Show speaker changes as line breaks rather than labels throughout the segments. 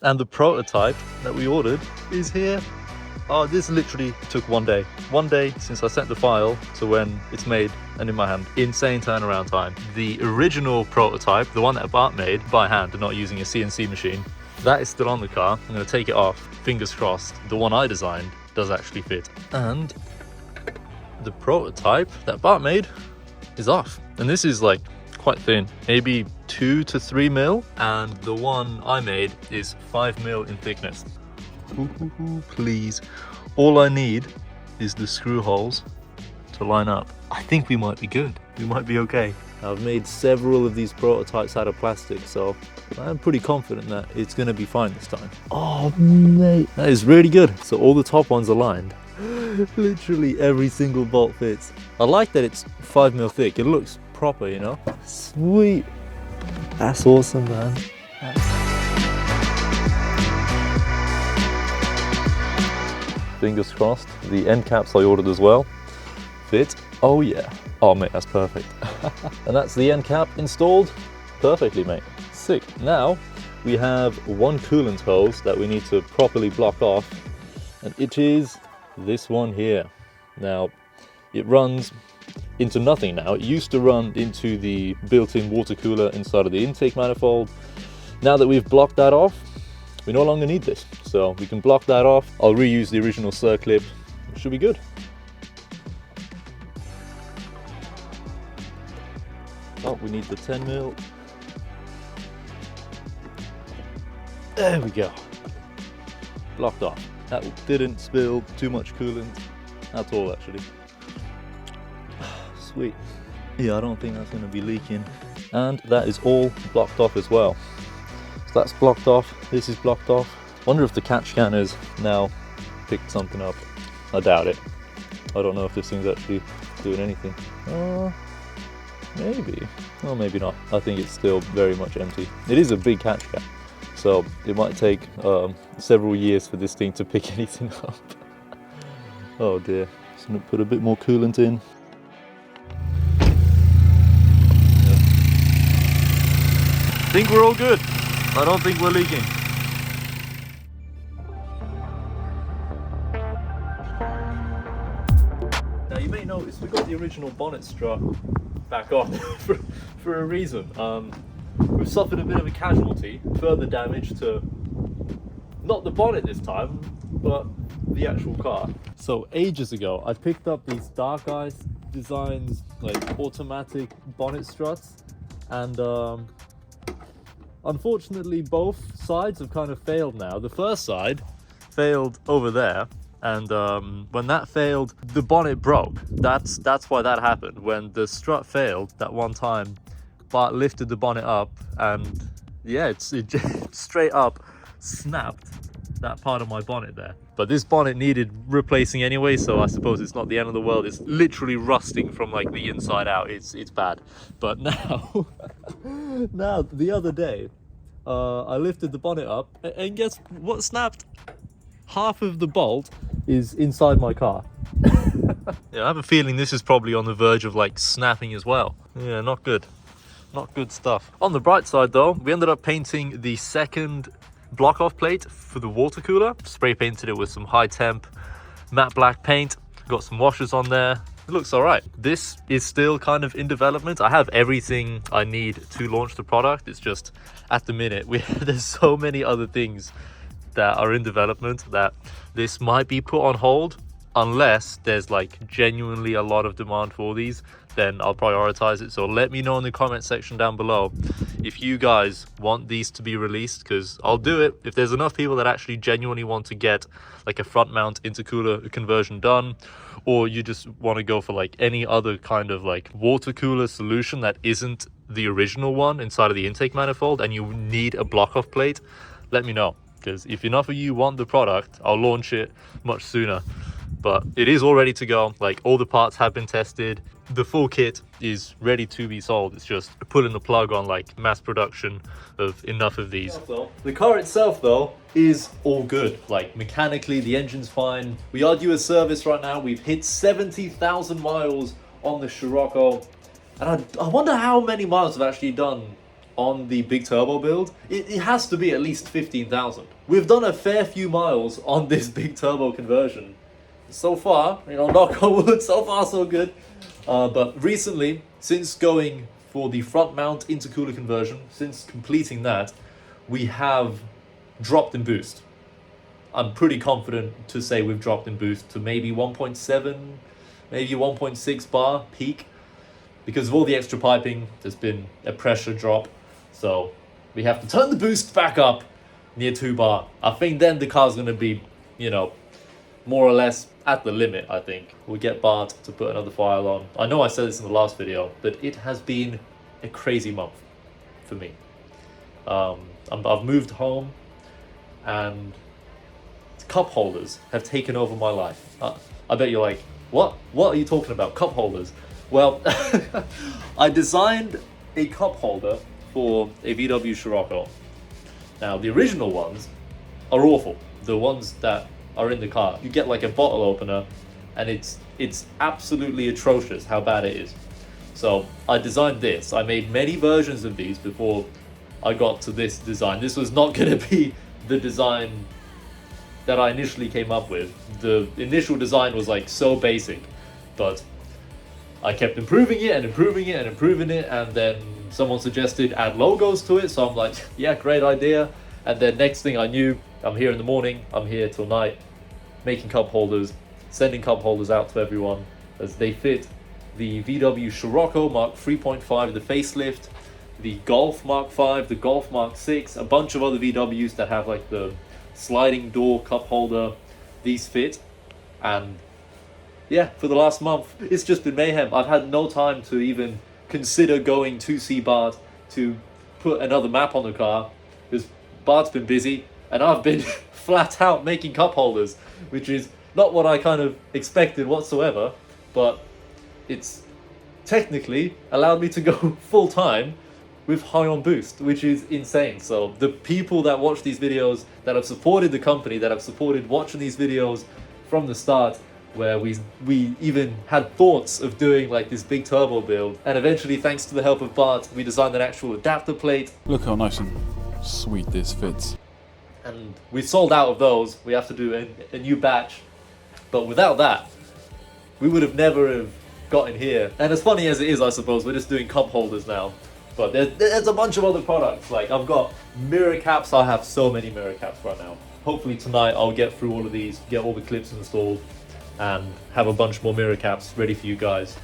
And the prototype that we ordered is here. Oh, this literally took 1 day. 1 day since I sent the file to when it's made and in my hand. Insane turnaround time. The original prototype, the one that Bart made by hand and not using a CNC machine, that is still on the car. I'm gonna take it off. Fingers crossed, the one I designed does actually fit. And the prototype that Bart made is off. And this is like quite thin, maybe 2 to 3 mil. And the one I made is 5 mil in thickness. Ooh, please. All I need is the screw holes to line up. I think we might be good. We might be okay. I've made several of these prototypes out of plastic, so I'm pretty confident that it's gonna be fine this time. Oh mate, that is really good. So all the top ones are lined. Literally every single bolt fits. I like that it's 5 mil thick. It looks proper, you know? Sweet. That's awesome, man. Fingers crossed. The end caps I ordered as well fit. Oh yeah. Oh mate, that's perfect. And that's the end cap installed perfectly, mate. Sick. Now we have one coolant hose that we need to properly block off, and it is this one here. Now it runs into nothing now. It used to run into the built-in water cooler inside of the intake manifold. Now that we've blocked that off, we no longer need this, so we can block that off. I'll reuse the original circlip. It should be good. Oh, we need the 10 mil. There we go. Blocked off. That didn't spill too much coolant at all, actually. Sweet. Yeah, I don't think that's going to be leaking. And that is all blocked off as well. So that's blocked off. This is blocked off. Wonder if the catch can has now picked something up. I doubt it. I don't know if this thing's actually doing anything. Maybe. Well, maybe not. I think it's still very much empty. It is a big catch can, so it might take several years for this thing to pick anything up. Oh dear. Just gonna put a bit more coolant in. I think we're all good. I don't think we're leaking. Now you may notice we got the original bonnet strut back on for a reason. We've suffered a bit of a casualty, further damage to not the bonnet this time, but the actual car. So ages ago, I picked up these Dark Eyes Designs like automatic bonnet struts, and unfortunately both sides have kind of failed now. The first side failed over there, and when that failed, the bonnet broke. That's why that happened. When the strut failed that one time, Bart lifted the bonnet up, and yeah, it straight up snapped that part of my bonnet there. But this bonnet needed replacing anyway, so I suppose it's not the end of the world. It's literally rusting from like the inside out. It's bad. But now, now the other day, I lifted the bonnet up, and guess what snapped? Half of the bolt is inside my car. Yeah, I have a feeling this is probably on the verge of like snapping as well. Yeah, not good. Not good stuff. On the bright side though, we ended up painting the second block off plate for the water cooler. Spray painted it with some high temp matte black paint. Got some washers on there. It looks all right. This is still kind of in development. I have everything I need to launch the product. It's just at the minute there's so many other things that are in development that this might be put on hold unless there's like genuinely a lot of demand for these. Then I'll prioritize it. So let me know in the comment section down below if you guys want these to be released, because I'll do it if there's enough people that actually genuinely want to get like a front mount intercooler conversion done, or you just want to go for like any other kind of like water cooler solution that isn't the original one inside of the intake manifold and you need a block off plate. Let me know, because if enough of you want the product, I'll launch it much sooner. But it is all ready to go. Like, all the parts have been tested. The full kit is ready to be sold. It's just pulling the plug on like mass production of enough of these. The car itself though is all good. Like, mechanically the engine's fine. We are due a service right now. We've hit 70,000 miles on the Scirocco, and I wonder how many miles I've actually done on the big turbo build, it has to be at least 15,000. We've done a fair few miles on this big turbo conversion. So far, you know, knock on wood, so far so good. But recently, since going for the front mount intercooler conversion, since completing that, we have dropped in boost. I'm pretty confident to say we've dropped in boost to maybe 1.7, maybe 1.6 bar peak. Because of all the extra piping, there's been a pressure drop. So we have to turn the boost back up near 2 bar. I think then the car's going to be, you know, more or less at the limit, I think. We'll get Bart to put another file on. I know I said this in the last video, but it has been a crazy month for me. I've moved home and cup holders have taken over my life. I bet you're like, what? What are you talking about? Cup holders? Well, I designed a cup holder for a VW Scirocco. Now, the original ones are awful. The ones that are in the car. You get like a bottle opener and it's absolutely atrocious how bad it is. So I designed this. I made many versions of these before I got to this design. This was not going to be the design that I initially came up with. The initial design was like so basic, but I kept improving it and improving it and improving it, and then someone suggested add logos to it, so I'm like, yeah, great idea. And then next thing I knew, I'm here in the morning, I'm here till night, making cup holders, sending cup holders out to everyone as they fit the VW Scirocco Mark 3.5, the facelift, the Golf Mark 5, the Golf Mark 6, a bunch of other VWs that have like the sliding door cup holder. These fit, and yeah, for the last month, it's just been mayhem. I've had no time to even consider going to see Bart to put another map on the car, because Bart's been busy, and I've been flat out making cup holders, which is not what I kind of expected whatsoever, but it's technically allowed me to go full time with high on boost, which is insane. So the people that watch these videos, that have supported the company, that have supported watching these videos from the start, where we even had thoughts of doing like this big turbo build, and eventually, thanks to the help of Bart, we designed an actual adapter plate.
Look how nice and sweet this fits.
And we sold out of those. We have to do a new batch, but without that, we would have never have gotten here. And as funny as it is, I suppose, we're just doing cup holders now. But there's a bunch of other products. Like, I've got mirror caps. I have so many mirror caps right now. Hopefully tonight I'll get through all of these, get all the clips installed, and have a bunch more mirror caps ready for you guys.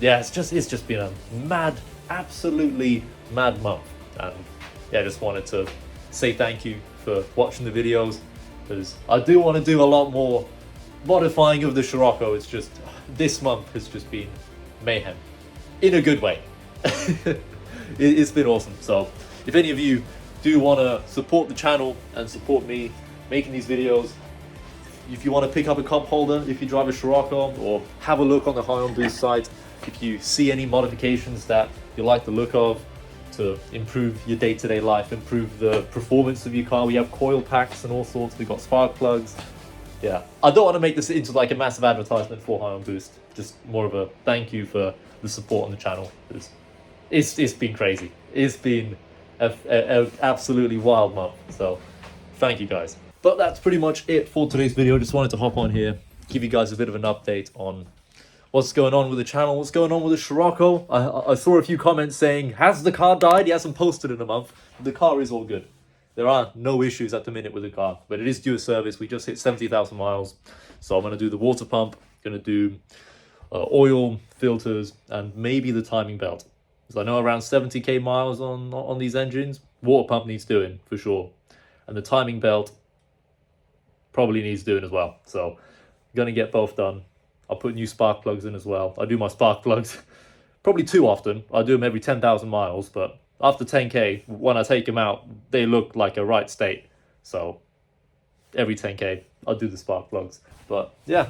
Yeah, it's just been a mad, absolutely mad month. And yeah, I just wanted to say thank you for watching the videos, because I do want to do a lot more modifying of the Scirocco. It's just, this month has just been mayhem, in a good way. It's been awesome. So if any of you do want to support the channel and support me making these videos, if you want to pick up a cup holder, if you drive a Scirocco, or have a look on the High On Boost site, if you see any modifications that you like the look of to improve your day-to-day life, improve the performance of your car, we have coil packs and all sorts, we've got spark plugs. Yeah, I don't want to make this into like a massive advertisement for High On Boost, just more of a thank you for the support on the channel. It's been crazy. It's been a absolutely wild month, so thank you guys. But that's pretty much it for today's video. Just wanted to hop on here, give you guys a bit of an update on what's going on with the channel, what's going on with the Scirocco. I saw a few comments saying, has the car died? He hasn't posted in a month. The car is all good. There are no issues at the minute with the car, but it is due a service. We just hit 70,000 miles. So I'm going to do the water pump, going to do oil, filters, and maybe the timing belt. Because I know around 70k miles on these engines, water pump needs doing for sure. And the timing belt probably needs doing as well. So I'm going to get both done. I'll put new spark plugs in as well. I do my spark plugs probably too often. I do them every 10,000 miles, but after 10k, when I take them out, they look like a right state. So every 10k, I'll do the spark plugs. But yeah,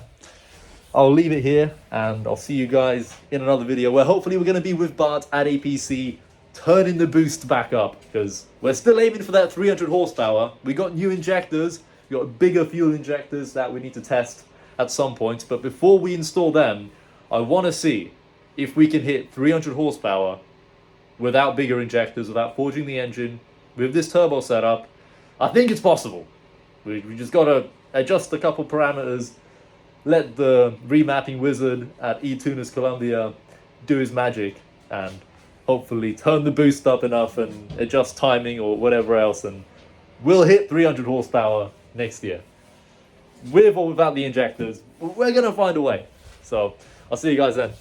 I'll leave it here, and I'll see you guys in another video where hopefully we're going to be with Bart at APC, turning the boost back up, because we're still aiming for that 300 horsepower. We got new injectors, we got bigger fuel injectors that we need to test at some point. But before we install them, I want to see if we can hit 300 horsepower without bigger injectors, without forging the engine, with this turbo setup, I think it's possible. We just gotta adjust a couple parameters, let the remapping wizard at eTuners Columbia do his magic, and hopefully turn the boost up enough and adjust timing or whatever else, and we'll hit 300 horsepower next year. With or without the injectors, we're gonna find a way. So I'll see you guys then.